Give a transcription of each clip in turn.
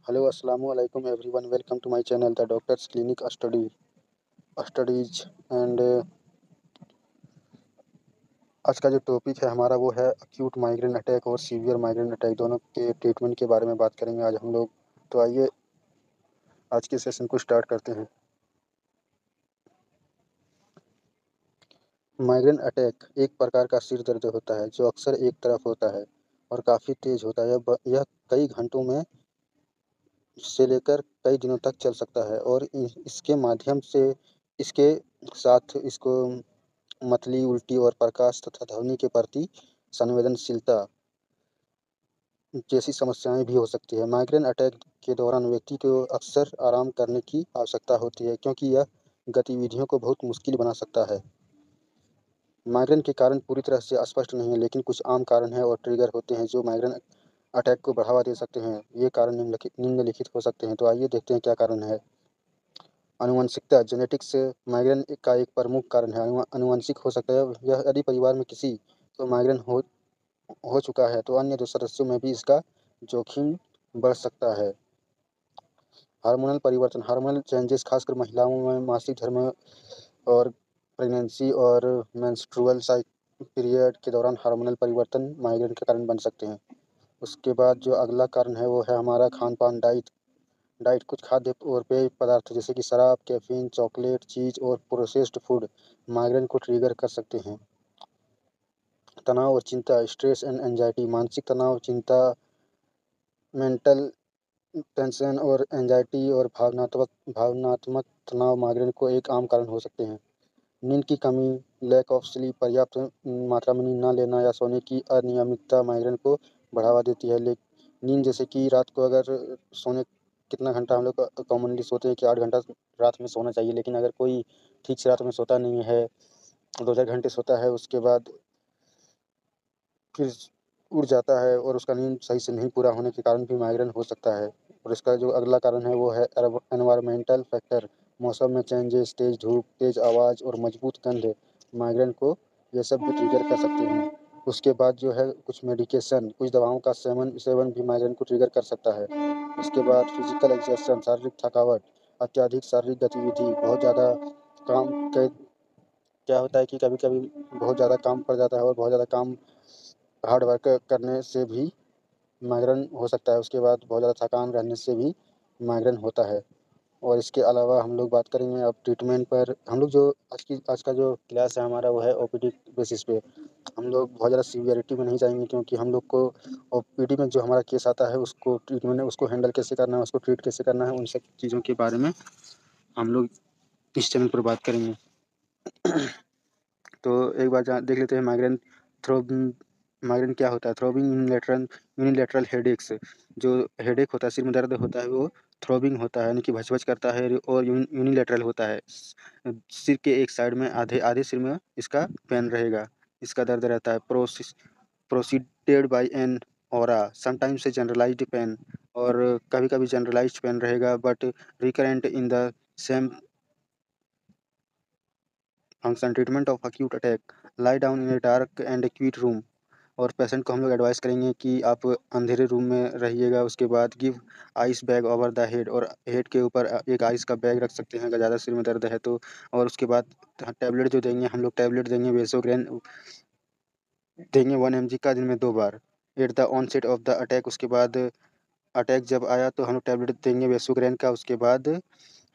Hello अस्सलाम वालेकुम everyone, welcome to my channel the doctors clinic studies and आज का जो टॉपिक है हमारा वो है अक्यूट माइग्रेन अटैक और सीवियर माइग्रेन अटैक, दोनों के ट्रीटमेंट के बारे में बात करेंगे आज हम लोग। तो आइए आज के सेशन को स्टार्ट करते हैं। माइग्रेन अटैक एक प्रकार का सिर दर्द होता है जो अक्सर एक तरफ होता है और काफ़ी तेज होता है। यह कई घंटों में से लेकर कई दिनों तक चल सकता है और इसके माध्यम से इसके साथ इसको मतली, उल्टी और प्रकाश तथा ध्वनि के प्रति संवेदनशीलता जैसी समस्याएं भी हो सकती है। माइग्रेन अटैक के दौरान व्यक्ति को अक्सर आराम करने की आवश्यकता होती है क्योंकि यह गतिविधियों को बहुत मुश्किल बना सकता है। माइग्रेन के कारण पूरी तरह से स्पष्ट नहीं है, लेकिन कुछ आम कारण हैं और ट्रिगर होते हैं जो माइग्रेन अटैक को बढ़ावा दे सकते हैं। ये कारण निम्नलिखित हो सकते हैं। तो आइए देखते हैं क्या कारण है। आनुवंशिकता, जेनेटिक्स माइग्रेन का एक प्रमुख कारण है। आनुवंशिक हो सकता है। यह यदि परिवार में किसी को माइग्रेन हो चुका है तो अन्य दो सदस्यों में भी इसका जोखिम बढ़ सकता है। हार्मोनल परिवर्तन, हार्मोनल चेंजेस खासकर महिलाओं में मासिक धर्म और प्रेगनेंसी और मेंस्ट्रुअल पीरियड के दौरान हार्मोनल परिवर्तन माइग्रेन के कारण बन सकते हैं। उसके बाद जो अगला कारण है वो है हमारा खान पान, डाइट डाइट कुछ खाद्य और पेय पदार्थ जैसे कि शराब, कैफीन, चॉकलेट, चीज़ और प्रोसेस्ड फूड माइग्रेन को ट्रिगर कर सकते हैं। तनाव और चिंता, स्ट्रेस एंड एंजाइटी, मानसिक तनाव, चिंता, मेंटल टेंशन और एंजाइटी और भावनात्मक तनाव माइग्रेन को एक आम कारण हो सकते हैं। नींद की कमी, लैक ऑफ स्लीप, पर्याप्त मात्रा में नींद न लेना या सोने की अनियमितता माइग्रेन को बढ़ावा देती है। नींद जैसे कि रात को अगर सोने कितना घंटा हम लोग कॉमनली सोते हैं कि 8 घंटा रात में सोना चाहिए, लेकिन अगर कोई ठीक से रात में सोता नहीं है, 2-4 घंटे सोता है, उसके बाद फिर उठ जाता है और उसका नींद सही से नहीं पूरा होने के कारण भी माइग्रेन हो सकता है। और इसका जो अगला कारण है वो है एनवायरमेंटल फैक्टर, मौसम में चेंजेस, तेज़ धूप, तेज़ आवाज़ और मजबूत गंध माइग्रेन को ये सब भी ट्रिगर कर सकते हैं। उसके बाद जो है कुछ मेडिकेशन, कुछ दवाओं का सेवन सेवन भी माइग्रेन को ट्रिगर कर सकता है। उसके बाद फिजिकल एक्सर्शन, शारीरिक थकावट, अत्यधिक शारीरिक गतिविधि, बहुत ज़्यादा काम के क्या होता है कि कभी-कभी बहुत ज़्यादा काम पड़ जाता है और बहुत ज़्यादा काम हार्ड वर्क करने से भी माइग्रेन हो सकता है। उसके बाद बहुत ज़्यादा थकान रहने से भी माइग्रेन होता है। और इसके अलावा हम लोग बात करेंगे अब ट्रीटमेंट पर। हम लोग जो आज का जो क्लास है हमारा वो है ओपीडी बेसिस पे। हम लोग बहुत ज़्यादा सीवियरिटी में नहीं जाएँगे क्योंकि हम लोग को ओपीडी में जो हमारा केस आता है उसको ट्रीटमेंट उसको हैंडल कैसे करना है, उसको ट्रीट कैसे करना है, उन सब चीज़ों के बारे में हम लोग इस चैनल पर बात करेंगे। तो एक बार देख लेते हैं माइग्रेन क्या होता है। थ्रोबिंग यूनिलैटरल हेडेक्स, जो हेडेक होता है, सिर में दर्द होता है, वो थ्रोबिंग होता है यानी कि भच-भच करता है और यूनिलैटरल होता है। सिर के एक साइड में आधे आधे सिर में इसका पेन रहेगा, इसका दर्द रहता है। Proceeded by an aura, sometimes a generalised pain, और कभी-कभी जनरलाइज्ड पेन रहेगा but recurrent in the same function. Treatment of acute attack, lie down in a dark and quiet room, और पेशेंट को हम लोग एडवाइस करेंगे कि आप अंधेरे रूम में रहिएगा। उसके बाद give ice bag over the head, और हेड के ऊपर एक आइस का बैग रख सकते हैं अगर ज़्यादा सिर में दर्द है तो। और उसके बाद टैबलेट जो देंगे हम लोग, टैबलेट देंगे वेसोग्रेन देंगे 1 mg का दिन में 2 बार at the onset of the attack. उसके बाद अटैक जब आया तो हम लोग टैबलेट देंगे वेसोग्रेन का। उसके बाद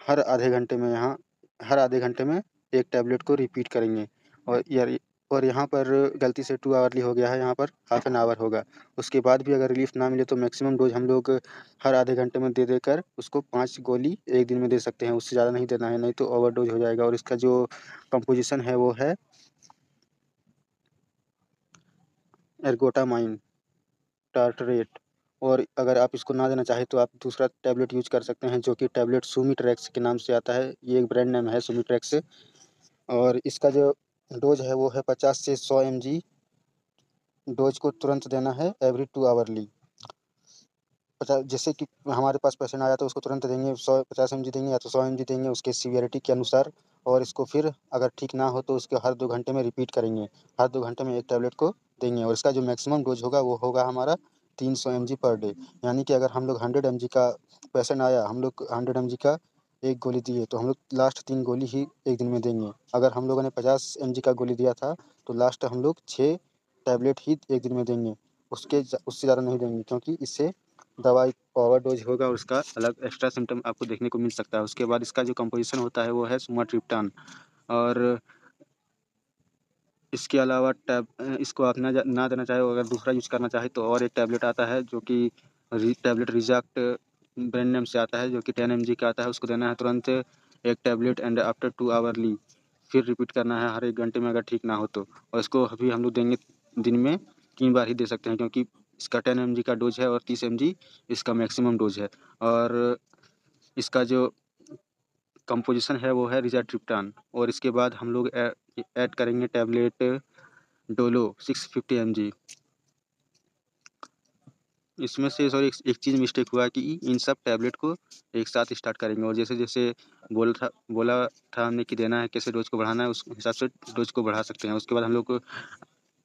हर आधे घंटे में हर आधे घंटे में एक टैबलेट को रिपीट करेंगे। और यहाँ पर गलती से 2 आवरली हो गया है, यहाँ पर हाफ एन आवर होगा। उसके बाद भी अगर रिलीफ ना मिले तो मैक्सिमम डोज हम लोग हर आधे घंटे में दे देकर उसको 5 गोली एक दिन में दे सकते हैं, उससे ज़्यादा नहीं देना है, नहीं तो ओवरडोज हो जाएगा। और इसका जो कंपोजिशन है वो है एर्गोटामाइन टार्टरेट। और अगर आप इसको ना देना चाहें तो आप दूसरा टैबलेट यूज़ कर सकते हैं जो कि टैबलेट सुमिट्रेक्स के नाम से आता है। ये एक ब्रांड नेम है सुमिट्रेक्स। और इसका जो डोज है वो है 50 से 100 mg। डोज को तुरंत देना है एवरी 2 आवरली। 50, जैसे कि हमारे पास पेशेंट आया तो उसको तुरंत देंगे, 150 mg देंगे या तो 100 mg देंगे उसके सीवियरिटी के अनुसार। और इसको फिर अगर ठीक ना हो तो उसके हर 2 घंटे में रिपीट करेंगे, हर 2 घंटे में एक टैबलेट को देंगे। और इसका जो मैक्सिमम डोज होगा वो होगा हमारा 300 mg पर डे। यानी कि अगर हम लोग 100 mg का पेशेंट आया, हम लोग 100 mg का 1 गोली दिए, तो हम लोग लास्ट 3 गोली ही 1 दिन में देंगे। अगर हम लोगों ने 50 mg का गोली दिया था, तो लास्ट हम लोग 6 टैबलेट ही 1 दिन में देंगे। उससे ज़्यादा नहीं देंगे, क्योंकि इससे दवाई ओवरडोज होगा और उसका अलग एक्स्ट्रा सिम्पटम आपको देखने को मिल सकता है। उसके बाद इसका जो कंपोजिशन होता है वो है सुमाट्रिप्टान। और इसके अलावा इसको आप ना देना चाहे, अगर दूसरा यूज़ करना चाहे तो और एक टैबलेट आता है जो कि टैबलेट रिजैक्ट ब्रांड नेम से आता है, जो कि 10 mg का आता है। उसको देना है तुरंत 1 टैबलेट एंड आफ्टर 2 आवरली। फिर रिपीट करना है हर 1 घंटे में, अगर ठीक ना हो तो। और इसको अभी हम लोग देंगे दिन में 3 बार ही दे सकते हैं, क्योंकि इसका 10 mg का डोज है और 30 mg इसका मैक्सिमम डोज है। और इसका जो कंपोजिशन है वो है रिजाट्रिप्टान। और इसके बाद हम लोग ऐड करेंगे टैबलेट डोलो 650 mg। इसमें से सॉरी एक चीज़ मिस्टेक हुआ कि इन सब टैबलेट को एक साथ स्टार्ट करेंगे, और जैसे जैसे बोला था हमने कि देना है, कैसे डोज को बढ़ाना है, उस हिसाब से डोज को बढ़ा सकते हैं। उसके बाद हम लोग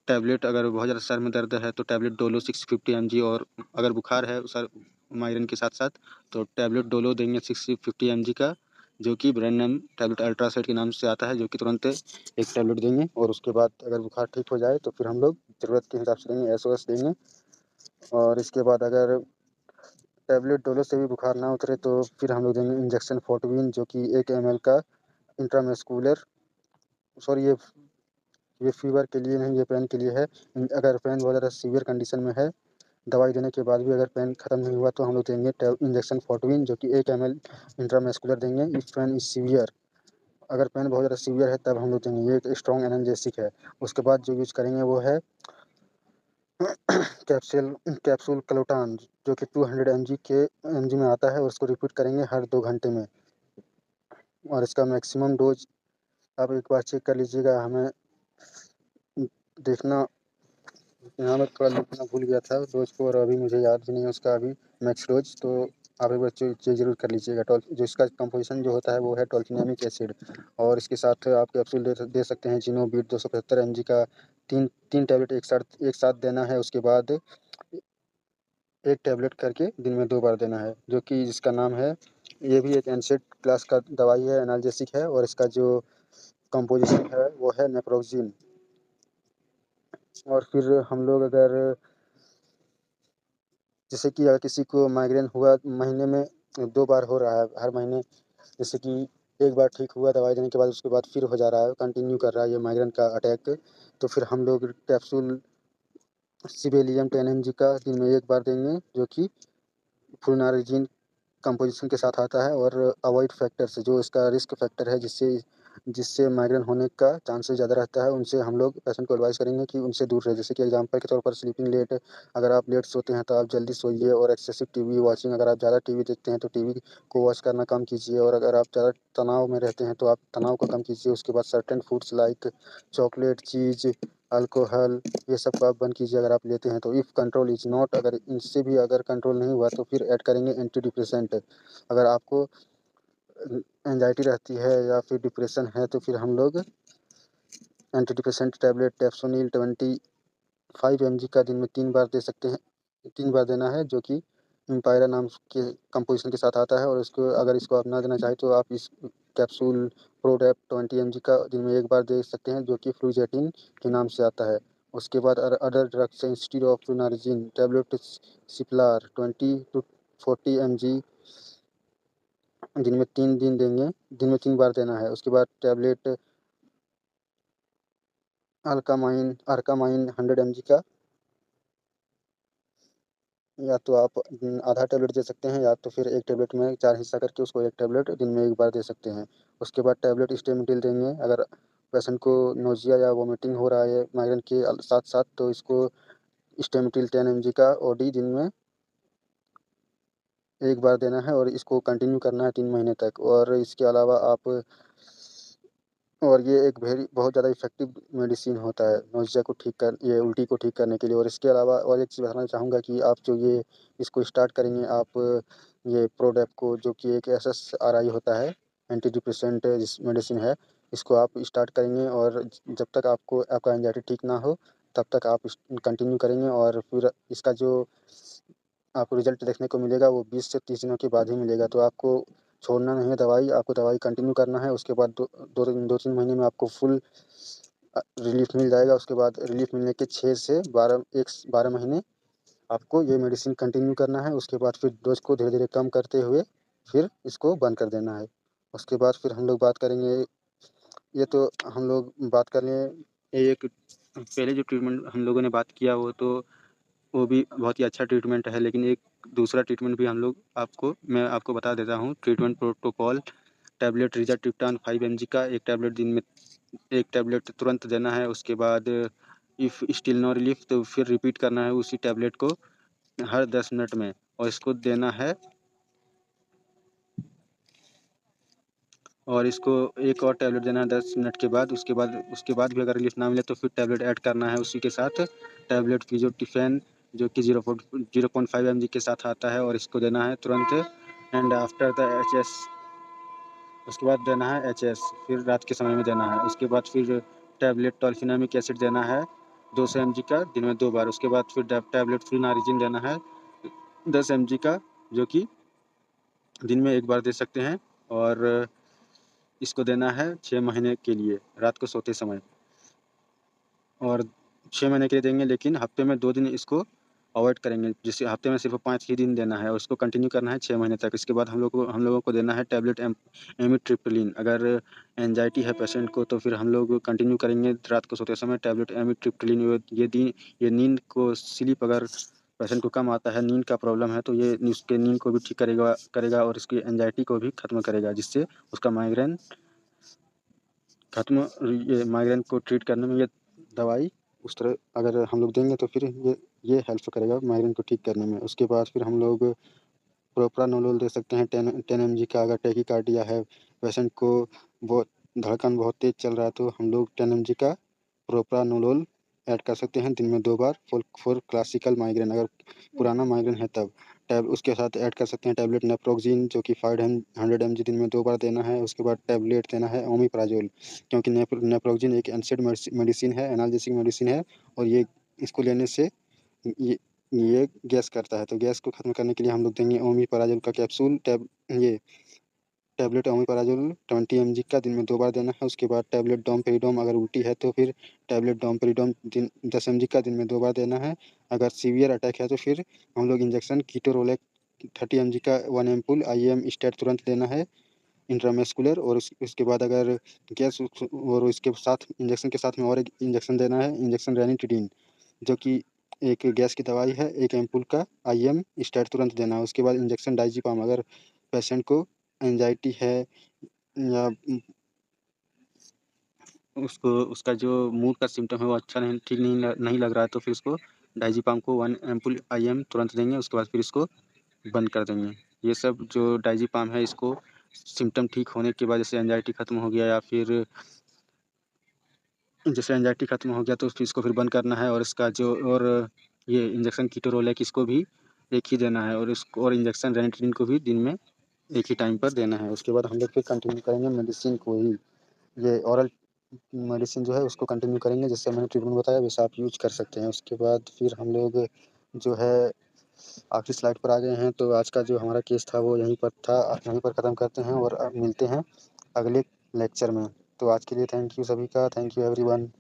टैबलेट, अगर बहुत ज़्यादा सर में दर्द है तो टैबलेट डोलो 650 mg, और अगर बुखार है सर माइग्रेन के साथ साथ तो टैबलेट डोलो देंगे 650 mg का, जो कि ब्रांड नेम टैबलेट अल्ट्रासेट के नाम से आता है, जो कि तुरंत एक टैबलेट देंगे। और उसके बाद अगर बुखार ठीक हो जाए तो फिर हम लोग ज़रूरत के हिसाब से देंगे, SOS देंगे। और इसके बाद अगर टैबलेट डोलो से भी बुखार ना उतरे तो फिर हम लोग देंगे इंजेक्शन फोर्टविन, जो कि 1 ml का इंट्रामस्कुलर, सॉरी ये फीवर के लिए नहीं, ये पेन के लिए है। अगर पेन बहुत ज़्यादा सीवियर कंडीशन में है, दवाई देने के बाद भी अगर पेन ख़त्म नहीं हुआ, तो हम लोग देंगे इंजेक्शन फोर्टविन, जो कि 1 ml इंट्रामस्कुलर देंगे इफ़ पेन इज़ सीवियर। अगर पेन बहुत ज़्यादा सीवियर है तब हम लोग देंगे, ये एक स्ट्रॉन्ग एनाल्जेसिक है। उसके बाद जो यूज़ करेंगे वो है कैप्सूल क्लोटान, जो कि 200 mg में आता है, और उसको रिपीट करेंगे हर 2 घंटे में। और इसका मैक्सिमम डोज आप एक बार चेक कर लीजिएगा। हमें देखना, यहाँ मैं थोड़ा लिखना भूल गया था डोज को, और अभी मुझे याद भी नहीं है उसका अभी मैक्स डोज, तो आप एक बार चेक ज़रूर कर लीजिएगा। जो इसका कंपोजिशन जो होता है वो है टोल्फेनिक एसिड। और इसके साथ आप कैप्सूल दे सकते हैं जिनोबिट 275 mg का। तीन टैबलेट एक साथ देना है। उसके बाद 1 टैबलेट करके दिन में 2 बार देना है, जो कि जिसका नाम है, ये भी एक एनसेड क्लास का दवाई है, एनाल्जेसिक है। और इसका जो कंपोजिशन है वो है नेप्रोक्सिन। और फिर हम लोग अगर जैसे कि अगर किसी को माइग्रेन हुआ, महीने में 2 बार हो रहा है, हर महीने, जैसे कि एक बार ठीक हुआ दवाई देने के बाद, उसके बाद फिर हो जा रहा है, कंटिन्यू कर रहा है ये माइग्रेन का अटैक, तो फिर हम लोग कैप्सूल सिबेलियम 10 mg का दिन में 1 बार देंगे, जो कि फ्लुनारिजीन कंपोजिशन के साथ आता है। और अवॉइड फैक्टर से, जो इसका रिस्क फैक्टर है जिससे जिससे माइग्रेन होने का चांसेस ज़्यादा रहता है, उनसे हम लोग पेशेंट को एडवाइस करेंगे कि उनसे दूर रहे। जैसे कि एग्जांपल के तौर पर स्लीपिंग लेट, अगर आप लेट सोते हैं तो आप जल्दी सोइए। और एक्सेसिव टीवी वॉचिंग, अगर आप ज़्यादा टीवी देखते हैं तो टीवी को वॉच करना कम कीजिए। और अगर आप ज़्यादा तनाव में रहते हैं तो आप तनाव को कम कीजिए। उसके बाद सर्टेन फूड्स लाइक चॉकलेट, चीज़, अल्कोहल, ये सब को आप बंद कीजिए अगर आप लेते हैं तो। इफ़ कंट्रोल इज़ नॉट, अगर इनसे भी अगर कंट्रोल नहीं हुआ तो फिर ऐड करेंगे एंटी डिप्रेसेंट। अगर आपको एंजाइटी रहती है या फिर डिप्रेशन है तो फिर हम लोग एंटी डिप्रेसेंट टैबलेट टेप्सोनिल 25 mg का दिन में 3 बार दे सकते हैं, 3 बार देना है, जो कि इम्पायरा नाम के कंपोजिशन के साथ आता है। और इसको आप ना देना चाहें तो आप इस कैप्सूल प्रोडेप 20 mg का दिन में 1 बार दे सकते हैं, जो कि फ्लूजेटिन के नाम से आता है। उसके बाद other drugs instead of flunarizine tablet सिप्लार 20 to 40 mg दिन में 3 दिन देंगे, दिन में 3 बार देना है। उसके बाद टैबलेट अर्कामाइन 100 mg का, या तो आप आधा टैबलेट दे सकते हैं, या तो फिर 1 टैबलेट में 4 हिस्सा करके उसको 1 टैबलेट दिन में 1 बार दे सकते हैं। उसके बाद टैबलेट स्टेमिटिल देंगे, अगर पेशेंट को नोज़िया या वोमिटिंग हो रहा है माइग्रेन के साथ-साथ, तो इसको स्टेमिटिल 10 mg का ओडी दिन में 1 बार देना है, और इसको कंटिन्यू करना है 3 महीने तक। और इसके अलावा आप, और ये एक बहुत ज़्यादा इफ़ेक्टिव मेडिसिन होता है नोज़िया को ठीक कर, ये उल्टी को ठीक करने के लिए। और इसके अलावा और एक चीज़ बताना चाहूँगा कि आप जो ये इसको स्टार्ट करेंगे आप, ये प्रोडेप को, जो कि एक SSRI होता है, एंटी डिप्रेसेंट मेडिसिन है, इसको आप स्टार्ट करेंगे। और जब तक आपको आपका एंजाइटी ठीक ना हो तब तक आप कंटिन्यू करेंगे और फिर इसका जो आपको रिजल्ट देखने को मिलेगा वो 20 से 30 दिनों के बाद ही मिलेगा। तो आपको छोड़ना नहीं है दवाई, आपको दवाई कंटिन्यू करना है। उसके बाद 2-3 महीने में आपको फुल रिलीफ़ मिल जाएगा। उसके बाद रिलीफ़ मिलने के 6 से 12 महीने आपको ये मेडिसिन कंटिन्यू करना है। उसके बाद फिर डोज़ को धीरे-धीरे कम करते हुए फिर इसको बंद कर देना है। उसके बाद फिर हम लोग बात करेंगे, ये तो हम लोग बात कर लें एक पहले जो ट्रीटमेंट हम लोगों ने बात किया वो भी बहुत ही अच्छा ट्रीटमेंट है, लेकिन एक दूसरा ट्रीटमेंट भी मैं आपको बता देता हूँ। ट्रीटमेंट प्रोटोकॉल टैबलेट रिजाट्रिप्टान 5 mg का एक टैबलेट दिन में 1 टैबलेट तुरंत देना है। उसके बाद इफ़ स्टिल नो रिलीफ़ तो फिर रिपीट करना है उसी टैबलेट को हर 10 मिनट में, और इसको देना है। और इसको एक और टैबलेट देना है 10 मिनट के बाद। उसके बाद भी अगर रिलीफ़ ना मिले तो फिर टैबलेट ऐड करना है उसी के साथ, टैबलेट फिज़ोटिफ़ेन जो कि 0.5 mg के साथ आता है, और इसको देना है तुरंत। एंड आफ्टर द एचएस उसके बाद देना है एचएस, फिर रात के समय में देना है। उसके बाद फिर टैबलेट टॉल्फिनामिक एसिड देना है 200 mg का दिन में 2 बार। उसके बाद फिर टैबलेट फ्लुनारिजिन देना है 10 mg का, जो कि दिन में 1 बार दे सकते हैं, और इसको देना है 6 महीने के लिए रात को सोते समय। और 6 महीने के लिए देंगे, लेकिन हफ्ते में 2 दिन इसको अवॉइड करेंगे, जिससे हफ्ते में सिर्फ 5 ही दिन देना है, और उसको कंटिन्यू करना है 6 महीने तक। इसके बाद हम लोगों को देना है टैबलेट एमिट्रिप्टिलिन। अगर एंजाइटी है पेशेंट को तो फिर हम लोग कंटिन्यू करेंगे रात को सोते समय टैबलेट एमिट्रिप्टिलिन। ये नींद को स्लीप, अगर पेशेंट को कम आता है, नींद का प्रॉब्लम है, तो ये उसके नींद को भी ठीक करेगा और इसकी एंजाइटी को भी ख़त्म करेगा, जिससे उसका माइग्रेन ये माइग्रेन को ट्रीट करने में ये दवाई उस तरह अगर हम लोग देंगे तो फिर ये हेल्प करेगा माइग्रेन को ठीक करने में। उसके बाद फिर हम लोग प्रोप्रानोलोल दे सकते हैं 10 mg का। अगर टैकीकार्डिया है, पेशेंट को बहुत धड़कन बहुत तेज़ चल रहा है, तो हम लोग 10 mg का प्रोप्रानोलोल ऐड कर सकते हैं दिन में 2 बार फॉर क्लासिकल माइग्रेन, अगर पुराना माइग्रेन है तब। उसके साथ ऐड कर सकते हैं टैबलेट नेप्रोक्सीन, जो कि 500 mg दिन में 2 बार देना है। उसके बाद टैबलेट देना है ओमिप्राज़ोल, क्योंकि नेप्रोक्सीन एक एसिड मेडिसिन है, एनाल्जेसिक मेडिसिन है, और इसको लेने से ये ये गैस करता है, तो गैस को ख़त्म करने के लिए हम लोग देंगे ओमिप्राज़ोल का कैप्सूल। ये टैबलेट ओमिप्राज़ोल 20 mg का दिन में 2 बार देना है। उसके बाद टैबलेट डोमपेरिडोम, अगर उल्टी है तो फिर टैबलेट डोमपेरिडोम 10 mg का दिन में 2 बार देना है। अगर सीवियर अटैक है तो फिर हम लोग इंजेक्शन कीटोरोलेक 30 mg का 1 एम्पूल IM स्टेट तुरंत देना है इंट्रामस्कुलर। और उसके बाद अगर गैस और इसके साथ इंजेक्शन के साथ में और एक इंजेक्शन देना है, इंजेक्शन रेनिटिडीन, जो कि एक गैस की दवाई है, 1 एम्पूल का IM स्टेट तुरंत देना है। उसके बाद इंजेक्शन डाइज़िपाम, अगर पेशेंट को एंजाइटी है या उसका जो मूड का सिम्पटम है वो अच्छा ठीक नहीं लग रहा है, तो फिर उसको डाइज़िपाम को 1 एम्पूल IM तुरंत देंगे। उसके बाद फिर इसको बंद कर देंगे। ये सब जो डाइज़िपाम है, इसको सिम्पटम ठीक होने के बाद, जैसे एंजाइटी ख़त्म हो गया, या फिर जैसे एंजाइटी ख़त्म हो गया तो फिर इसको फिर बंद करना है। और इसका जो और ये इंजेक्शन कीटोरोलेक, इसको भी एक ही देना है, और इंजेक्शन रेनिटिडिन को भी दिन में एक ही टाइम पर देना है। उसके बाद हम लोग फिर कंटिन्यू करेंगे मेडिसिन को ही, ये ओरल मेडिसिन जो है उसको कंटिन्यू करेंगे, जैसे मैंने ट्रीटमेंट बताया वैसे आप यूज़ कर सकते हैं। उसके बाद फिर हम लोग जो है आखिरी स्लाइड पर आ गए हैं, तो आज का जो हमारा केस था वो यहीं पर था। यहीं पर ख़त्म करते हैं और मिलते हैं अगले लेक्चर में। तो आज के लिए थैंक यू सभी का, थैंक यू एवरीवन।